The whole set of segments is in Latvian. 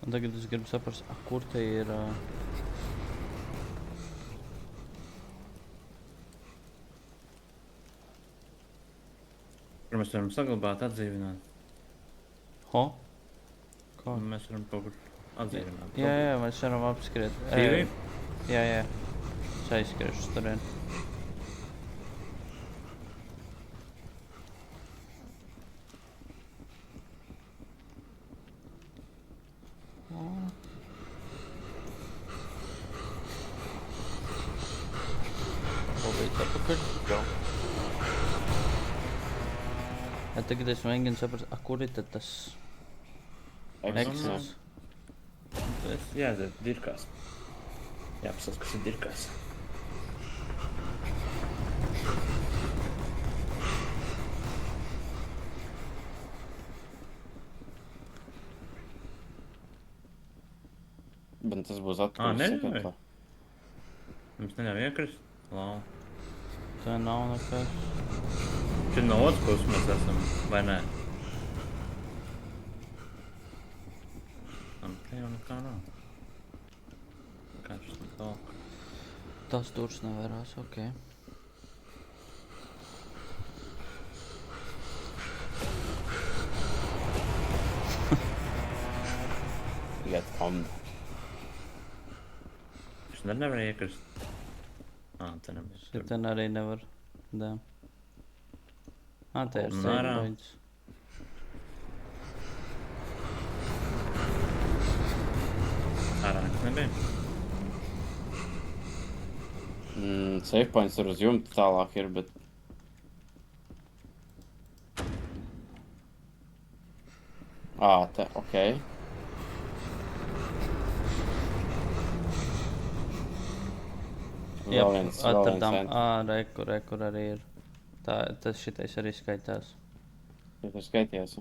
Un tagad es gribu saprast, kur te ir... Kur mēs varam saglabāt, atdzīvināt. Ho? Ko? Mēs varam kaut kur atdzīvināt. Jā, mēs varam apskriet. Tīvi? Jā. Es aizskriešu uz turien. Paldies atpakaļ. Jā. Ja tagad es mēģinu saprast, kur ir tad tas Excels? Tas jāiziet dirkās. Jāpasās, kas ir dirkās. Bet tas būs Nē. atkarīgs. Mums neļauj iekrist. Lau. Tā nav nekas. Šeit no otras puses mēs esam, vai nē? Te jau nekā nav. Kā šis ne talk? Tas durs nevērās, ok. Get commed. Šis nevar iekrist. Te nebūs. Šitien arī nevar. Dā. Te ir Un save ārā. points. Ārā nekas nebija. Save points tur uz jumta tālāk ir, bet... Te, ok. Jā, Vēl viens atradām. cent. Kur arī ir. Tas šitais arī skaitās. Ja tu skaities.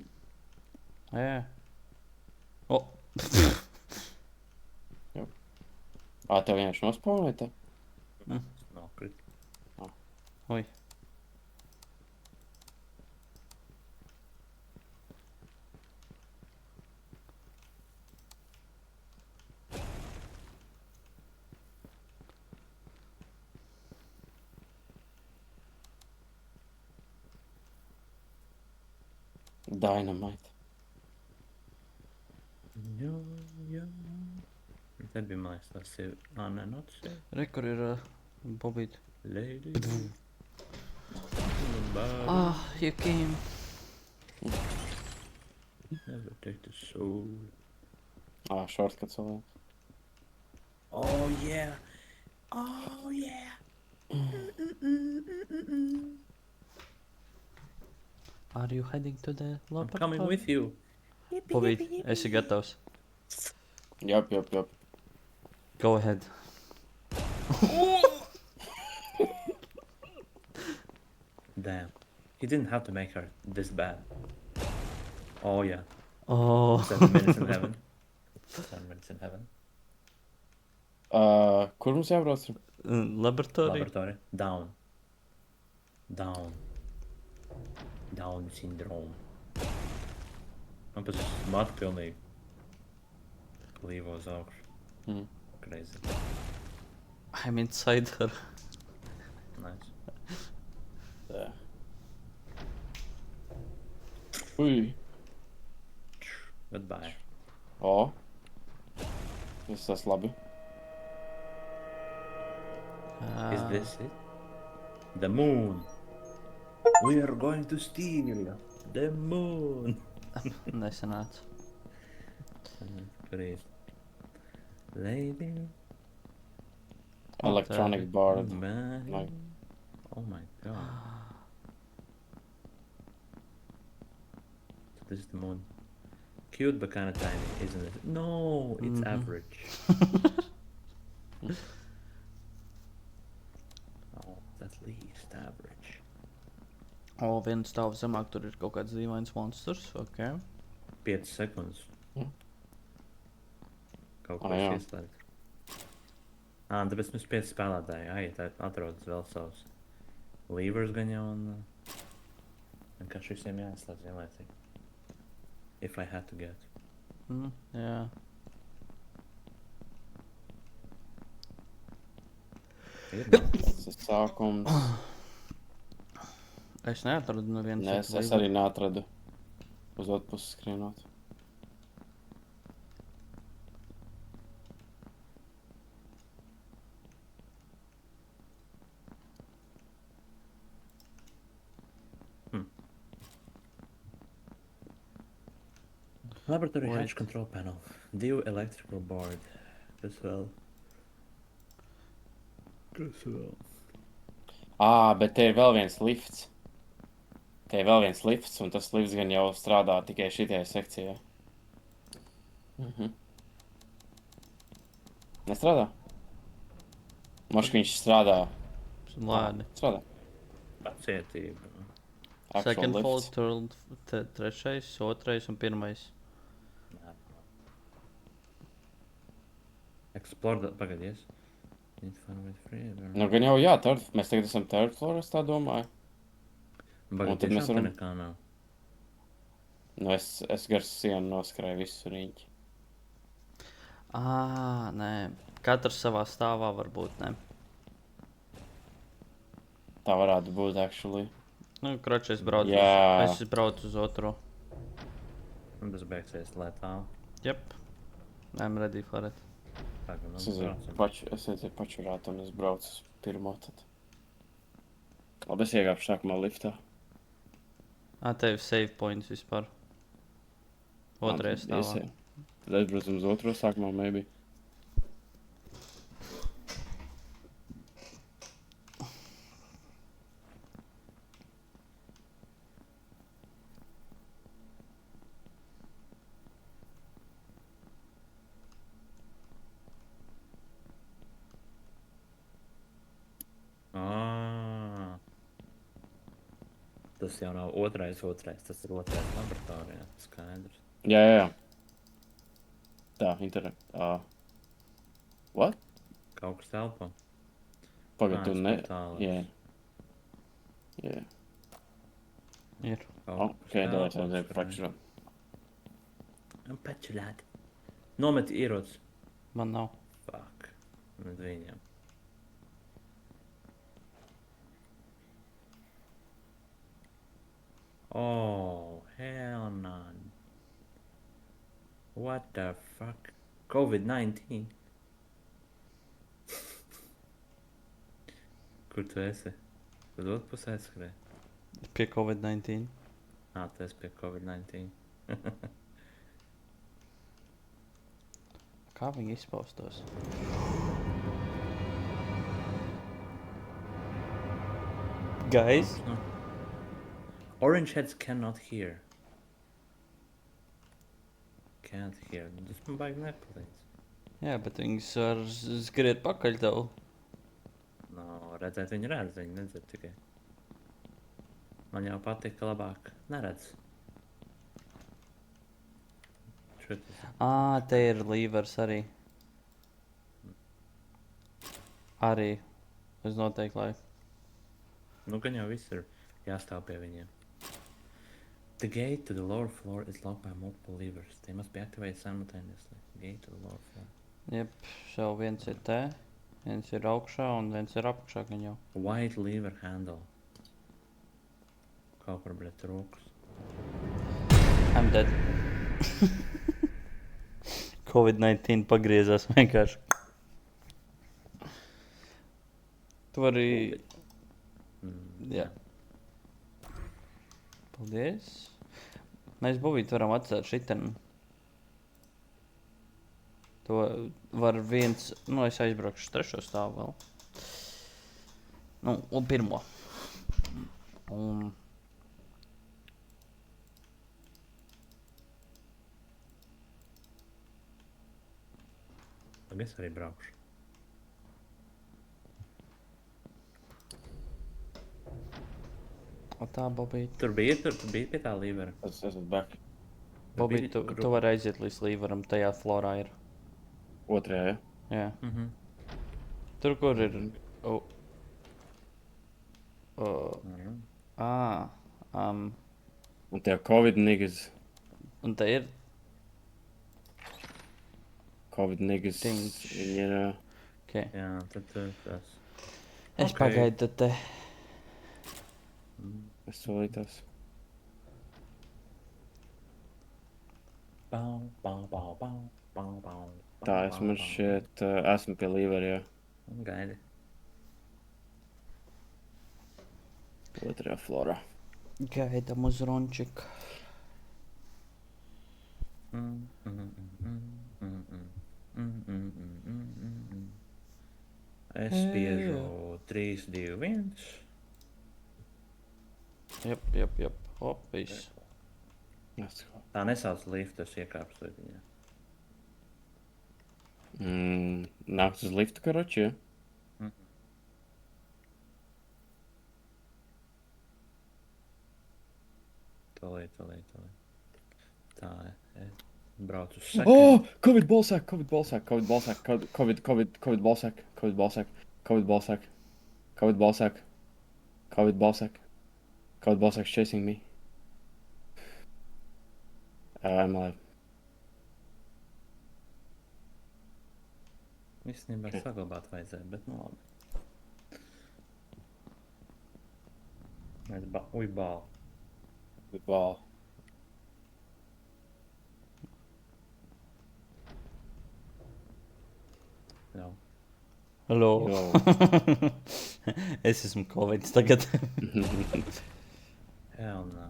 Jā. O! Tev vienkārši nospālēja te? Nav krit. Oi. Dynamite. Jā. Te bija mājas tās ir... Nē, not sev. Kur ir Bobīt. Lady. You came. Never take the soul. Shortcuts vēl. Oh yeah. Oh yeah. Are you heading to the I'm laboratory? coming with you. Bobīt, esi gatavs. Jop. Go ahead. Damn. He didn't have to make her this bad. Oh yeah. Oh. 7 minutes in heaven. 7 minutes in heaven. Kur mums jābrauc? Laboratory. Laboratory. Down. Down syndrome. Man pēc matu pilnīgi klīvo uz augšu. Crazy. I'm inside her. Nice. Ui. Goodbye. Viss tas labi. Is this it? The moon. We are going to steal the moon. Nesanāca. Crazy. Lady. Electronic board. Man. Like- Oh my god. This is the moon. Cute but kind of tiny, isn't it? No, it's average. Oh, at least average. Viens stāvs zemāk, tur ir kaut kāds dīvains monstrs, ok. 5 sekundes. Kaut ko jā. ieslēgt. Tāpēc mums 5 spēlētāji. Tā atrodas vēl savus levers gan jau un vienkārši visiem jāieslēdz vienlaicīgi. If I had to get. Jā. Tas ir sākums. Es neatradu nevienu Nē, citu es līderu. arī neatradu. Uz otru pusi skrienot. Laboratory Wait. hatch control panel. 2 electrical board. Kas vēl? Kas vēl? Bet te ir vēl viens lifts. Te ir vēl viens lifts, un tas lifts gan jau strādā tikai šitajā sekcijā. Nestrādā? Moški viņš strādā. Lēni. Strādā. Pacietība. Actual Second floor, lifts. trešais, otrais un pirmais. Explore, pagadies. Need fun with free. Nu, gan jau jā, mēs tagad esam third floor, es tā domāju. Un tad mēs varam- Nekā nav. Nu, es gar sienu noskrēju visu riņķi. Nē. Katrs savā stāvā varbūt ne. Tā varētu būt, actually. Nu, kroči, es braucu Jā. es braucu uz otru. Un tas beigsies lētā. Yep. I'm ready for it. Tagad Es mums aizēju braucam. pačurāt, un es braucu uz pirmo tad. Labi, es iegāpšu sākumā liftā. Tev ir save points vispār. Otrajā Tad stāvā. iesēju. Tad aizbraucam uz otro sākumā, maybe. Tas jau nav otrais, tas ir otrais laboratorijā. Skaidrs. Jā. Tā, What? Kaut kas telpo. Pagad, tu ne... Jā. Jā. Ir. Ok, davai, tā pačurāt. Pačurāt. Nomet ierocis. Man nav. Fuck. Med viņam. Oh, hell no. What the fuck? COVID-19. Kur tu esi? Uz otru pusē skrēji? Pie Covid-19. Tu esi pie COVID-19. Kā viņi izpaustos? Guys? No. Orange heads cannot hear. Can't hear. Tas man baigi nepalīdz. Jā, bet viņas var skriet pakaļ tev. No, redzēt viņi redz, viņi nedzird tikai. Man jau patīk, ka labāk neredz. Šitas. Te ir līvers arī. Arī. Es noteikti laiku. Nu, gan jau viss ir jāstāv pie viņiem. The gate to the lower floor is locked by multiple levers. They must be activated simultaneously. Gate to the lower floor. Jep, šau viens ir te, viens ir augšā un viens ir apakšā gan jau. White lever handle. Kaut kur, bļet, rūkus. I'm dead. Covid-19 pagriezās vienkārši. Tu vari... Jā. Paldies. Mēs būvīt varam atstāt šitenu. To var viens... Nu, es aizbraukšu trešo stāvu vēl. Nu, un pirmo. Un... Tagad es arī braukšu. O tā, Bobīt. Tur bija pie tā līvera. Es esmu back. Bobīt, tu vari aiziet līdz līveram, tajā florā ir. Otrajā, ja? Jā. Mhm. Tur, kur ir... Mhm. Un tie Covid niggas. Un te ir... Covid niggas. Things. Viņi ir... Okay. Jā, tad tas. Es Ok. pagaidu te. Es solītos. Pau, pau, pau, pau, pau, pau, Tā, pau, es man pau, šķiet, esmu pie līverja pau. Gaidi. otrajā florā. Gaidam uz Rončiku. Es spiežu 3, 2, 1. Jep. Hop, viss. Tā nesauc liftu, es iekāpstu viņā. Nākt uz liftu, karoči, ja? Tolīt. Tā, braucu uz seku. Oh! Covid ballsack! Covid ballsack's chasing me. I'm alive. Īstenībā saglabāt vajadzēja, bet nu labi. Mēs bāl. Good ball. Jau. Hello. Yo. Es esmu Covid tagad. Hell no.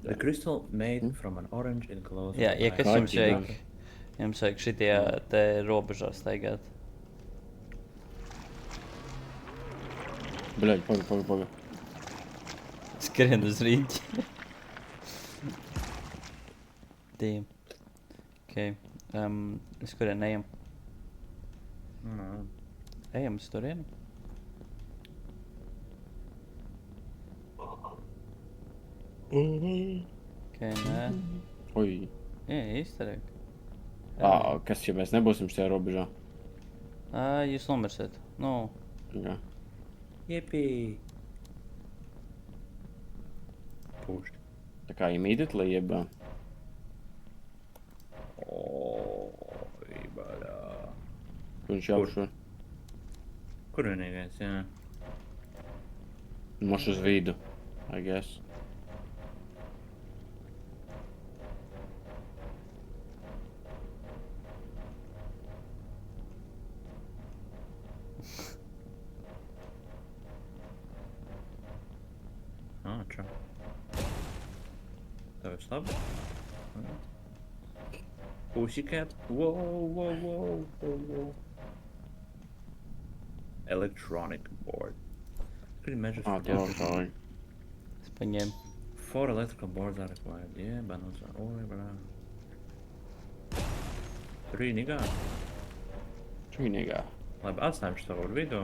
The crystal made from an orange it glows. Jā, with kas light. jums vajag? Jums vajag šitie te robežās staigāt. Bļaļ, paga. Skrien uz rīķi. Tiem. Ok. Uz kurien ejam? Ejam uz turienu? Ok, nē. Oi. Jā, īsterāk. Kas, ja mēs nebūsim šajā robežā? Jūs nomirsiet. Nu, Jā. Jepī. Puš. Tā kā immediately, jeb... Oi, baļā. Viņš jau šo Kur vienīgais, jā? moš uz vidu, I guess. Čau. Tev viss labi? Pussycat. Whoa. Electronic board. Pretty measures for Tā vajag. es paņēmu. 4 electrical boards are required. Yeah, bundles are all around. 3 nigā. Čūnīgā. Labi, atstājam šo savu video.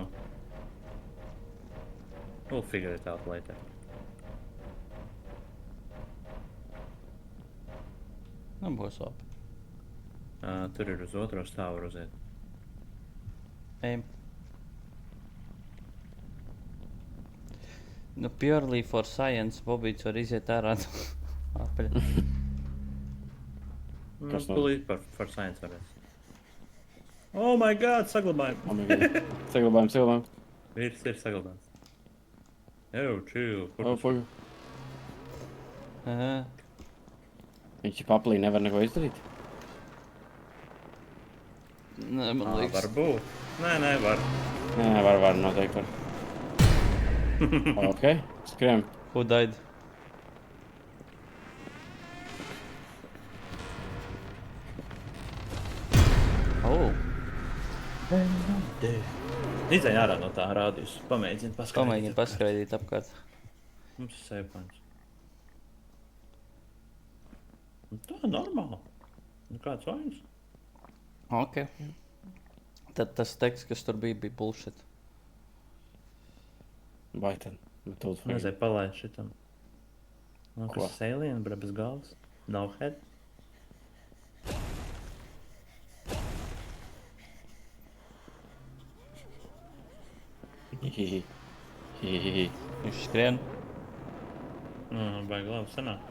We'll figure it out later. Nu, būs labi. Tur ir uz otro stāvu roziet. Ejam. Nu, purely for science, Bobīts var iziet ārā no apaļa. Kas no- Tūlīt par science varēs. Oh my god, saglabājam! Oh my god. Saglabājam. Virs ir saglabāts. Jau, chill. Kur Oh, tas? paga. Viņš paplī nevar neko izdarīt. Nē, man liekas. Varbūt. Nē, var. Nē, var, noteikti var. Ok, skriem. Who died? Oh, Izej ārā no tā rādījus. Pamēģini paskatīties. pamēģini paskraidīt apkārt. Mums ir sēpans. Tā normāli. Nu kāds vainas? Ok. Tad tas teksts, kas tur bija bullshit. Vai tad? Tūlīt Nezinu, palaid šitam. Nu, Ko? kas alien, bre, bez galvas? No head? Hihihi. Viņš skrien. Baigi labi sanāk.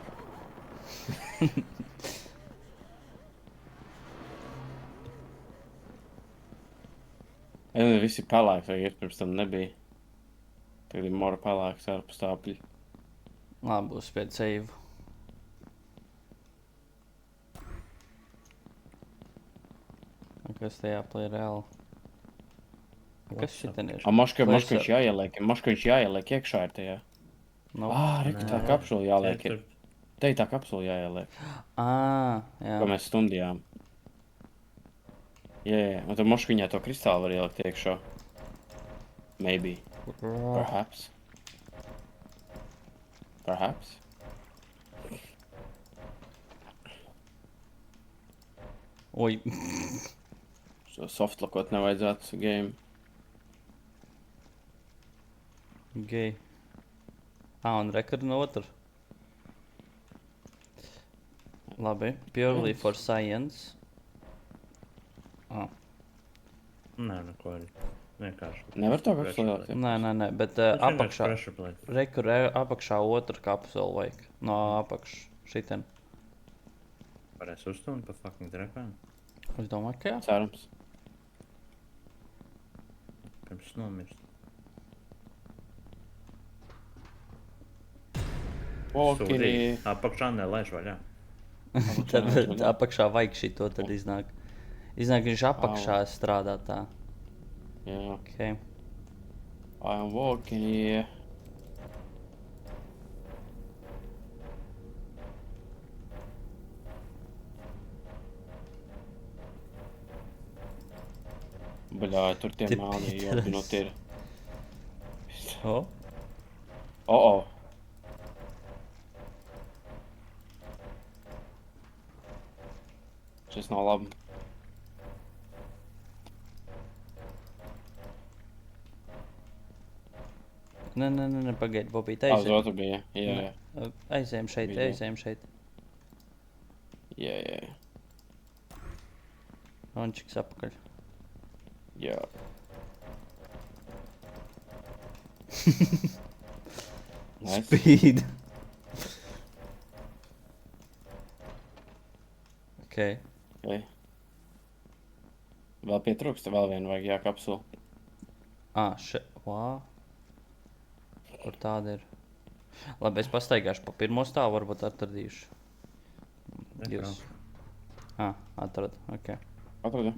Visi pelēks, vai pirms tam nebija. Tagad ir mora pelēks ārpus tāpļi. Labi, būs pēc save. Kas tajā play reāli? Kas šitien ir? Moška Flasher. viņš jāieliek. Moška viņš jāieliek iekšā ir tajā. No. Reku tā kapsula jāliek. Te tā kapsula jāieliek. Jā. Ko mēs stundījām. Jā. Un tad moška viņā to kristālu var ielikt iekšā. Maybe. Perhaps. Perhaps. Oi. So softlokot nevajadzētu game. Gay. Un rekord no otru. Labi. Purely for science. Nē, neko arī. Vienkārši. Nevar to kapsulu ielikt. Nē, bet apakšā. Rekur apakšā otru kapsulu vajag. No apakš šitien. Varēs uzstund pa fucking trekām. Es domāju, ka jā. Cerams. Pirms nomirst. Okei. Apakšā nelaiž vaļā. Tad apakšā vajag šito, tad iznāk. Iznāk, viņš apakšā strādā tā. Jā. Okay. I'm walking here. Bļā, tur tie Tie melnie piteras. jobi, nu tie ir. O, Šis nav labi. nē, pagaidi, Bobīt, Uz aizējam. otru bija. Jā. Aizējam šeit, Bija. aizējam šeit. Jā. Rončiks apakaļ. Jā. Nice. Speed. Okay. Okay. Vēl pietrūkst, vēl vienu vajag jākapsulu. Vā. Kur tāda ir? Labi, es pastaigāšu pa pirmo stāvu, varbūt atradīšu. Jūs. Atradu, ok. Atradu.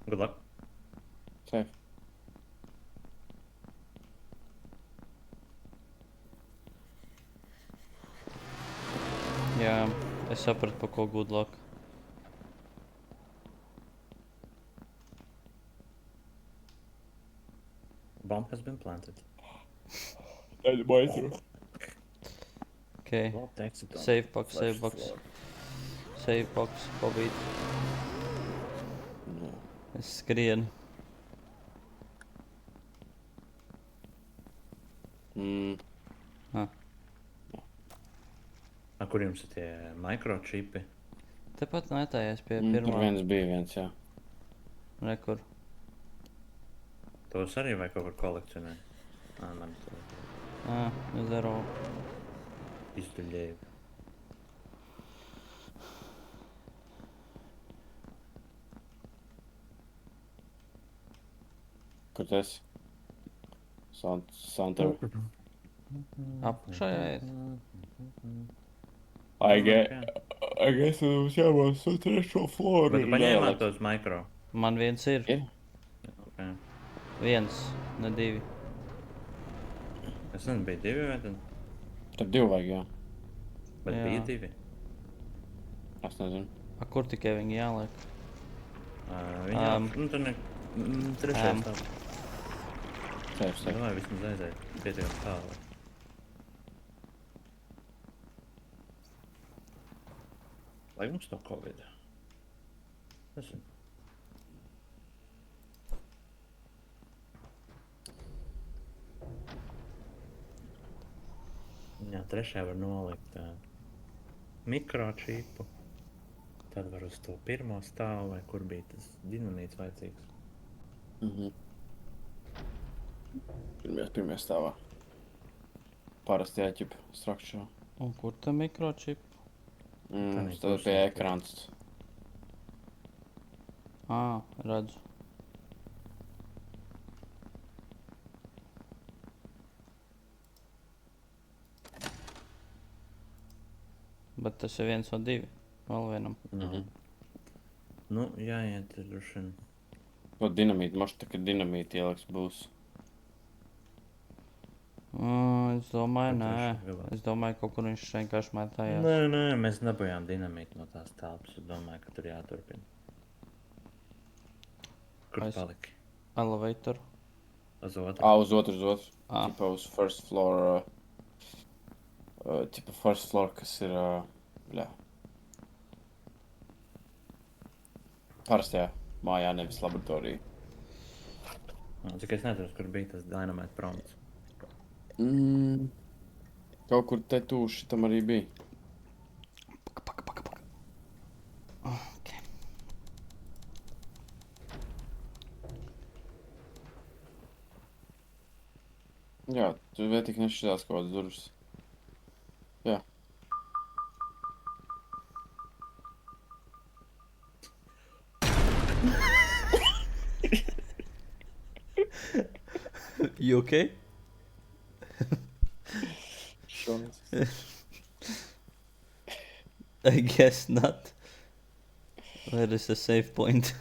Good luck. Safe. Jā, es sapratu, pa ko good luck. Bomb has been planted. Ok, Locked exit on save box, flash save box. floor. Save box, Bobīt. Es skrienu. Kur jums ir tie mikročipi? Tepat netājās pie Tur pirmā. viens bija viens, jā. Rekur. Tos arī vai kaut kur kolekcionē? Man to Zero. izduļēju. Kur tas? Santer. Apakšā jāiet. I guess mums jāmās uz trešo floru. Bet tu paņēmāt tos mikro? Man viens ir. Ir? Okay. Viens, ne divi. Es nezinu, bija divi vai tad? Tad divi vajag, jā. Bet Jā. bija divi. Es nezinu. Kur tikai viņi jāliek? Viņa, tur ne... Trešais tā. Safe. Domāju, vismaz aiziet. Pietiekam tālu. Lai mums to Covid. Nezinu. Jā, trešajā var nolikt mikročipu. Tad var uz to pirmo stāvu, vai kur bija tas dinamīts vajadzīgs. Pirmajā stāvā. Parasti jāķip structure. Un kur tā mikročip? Tad pie ekrāns. Redzu. Bet tas ir 1 no 2. Vēl vienam. Nu, nu jāiet ir droši vien. To dinamītu, maš tā, ka dinamīti ieliks būs. Es domāju, Ko tu nē. viņš gribētu? Es domāju, kaut kur viņš vienkārši metājās. Nē, mēs dabūjām dinamītu no tās telpas. Es domāju, ka tur jāturpina. Kur Es- paliki? Elevator. Uz otru. Uz otru. Ā. Tipa uz first floor. Tipa first floor, kas ir, bļā. Parastajā mājā, nevis laboratorija. Cik es nezinu, kur bija tas dynamite prompts. Kaut kur te tūši tam arī bija. Paka. Okay. Jā, tu vēl tik nešķitās kaut kādas durvis. Jā. You okay? Šonis. I guess not. Where is the save point?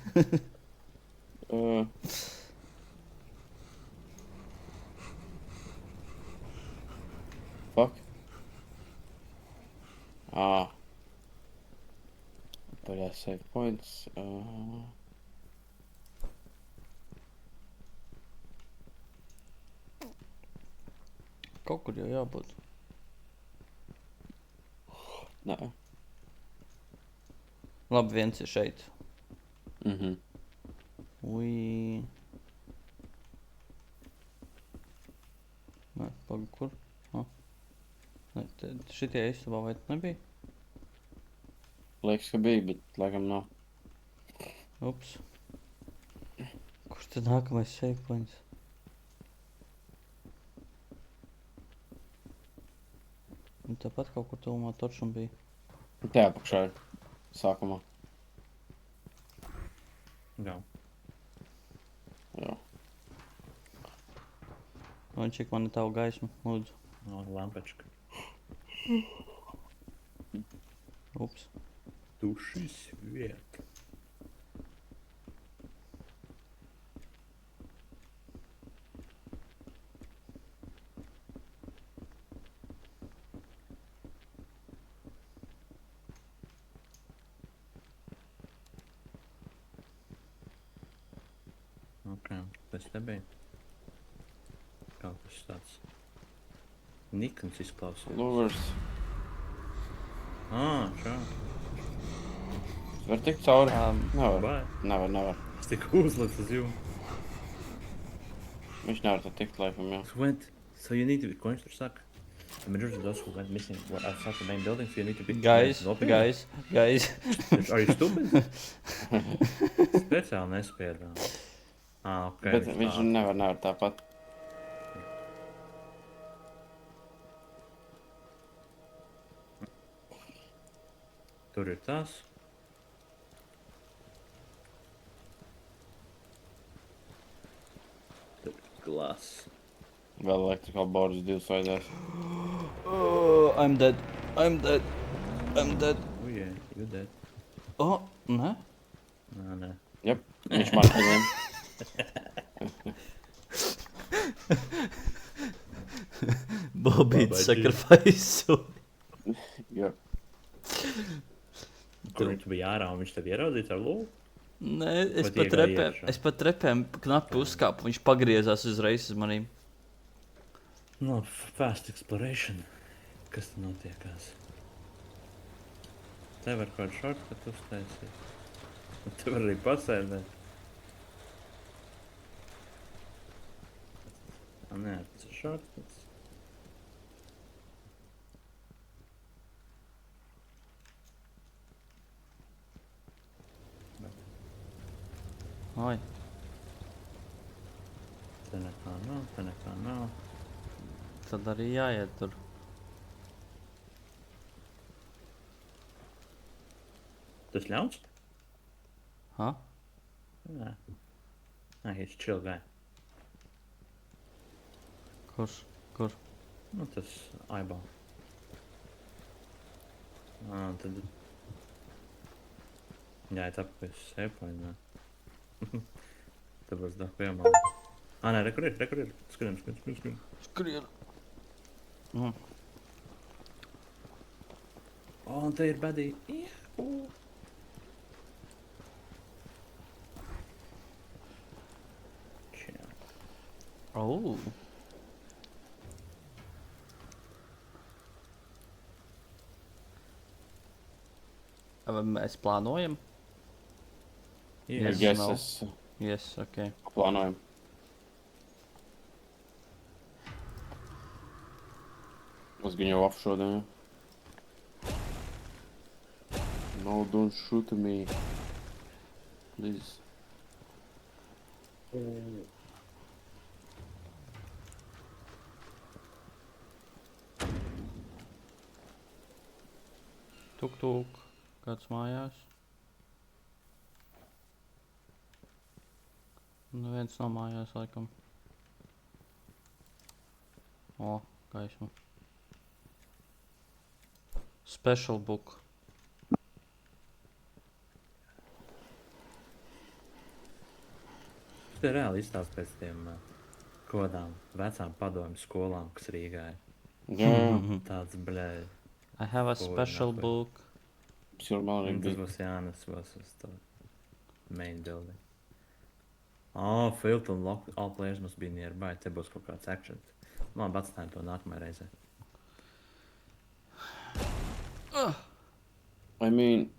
Fuck. But yeah, save points. Kaut kur jau jābūt. Nē. Labi, viens ir šeit. Ui. Nē, paga, kur? Nē, šitie istabā vai nebija? Liekas, ka bija, bet laikam nav. Ups. Kurš tad nākamais save points? Un tāpat kaut kur tuvumā toršam bija. Te apakšā ir sākumā. Jā. Jā. Un čik man ir tavu gaismu, lūdzu. No, lampečka. Ups. Dušas vieta. Ok, tas te bija. Kaut kas tāds. Nikons izklausās. Lūvers. Šā. Var tikt cauri? Nevar. Vai. Nevar. Es tik uzliku uz jums. Viņš nevar te tikt laikam, jā. So you need to be, ko viņš tur saka? The majority of those who went missing were outside the main building, so you need to be... Guys. Are you stupid? Speciāli nespiedām. Ok. Bet viņš nevar tāpat. Tur ir tas. Tur ir glass. Vēl electrical boards 2 vajadzēs. I'm dead. Oh yeah, you dead. Nē? Nē. Jep, viņš man paņem. Bobby Bye-bye, sacrifice. Jep. Kur viņš bija ārā un viņš tev ieraudzīja ar lūgu? Nē, iegāja iekšā? es pat trepēm knapi uzkāpu, viņš pagriezās uzreiz uz manīm. No, fast exploration. Kas te notiekās? Te var kaut kādu shortcut uztaisīt. Un te var arī pasēdēt. Nē, tas ir shortcuts. Oi. Te nekā nav. Tad arī jāiet tur. Tas ļauts? Ha? Nah. Nah, he's chill guy. Kurš? Kur? Nu, tas eyeball. Tad... Jāiet apakaļ uz savepoint, nē. Tāpēc da piemāli. Nē, rekur ir. Skrien. Skrien. Mm. Un te ir badī. Čau. Oh. Vai mēs plānojam? Yes. Yes, no. es Yes, ok. plānoju. Let's get you offshore then. No, don't shoot me. Please. Tuk. Kāds mājās? Neviens nav mājās, laikam. O, gaisma. Special book. Tas ir reāli izstāsts pēc tiem kodām vecām padomju skolām, kas Rīgā ir. Yeah. Tāds, blē. I have a Forward, special not book. Pure Un Mallory. tas būs Jānis, būs uz to main building. Oh, filter and lock. All players must be nearby. Te būs kaut kāds actions. Labi, atstājam to nākamajai reizē. I mean,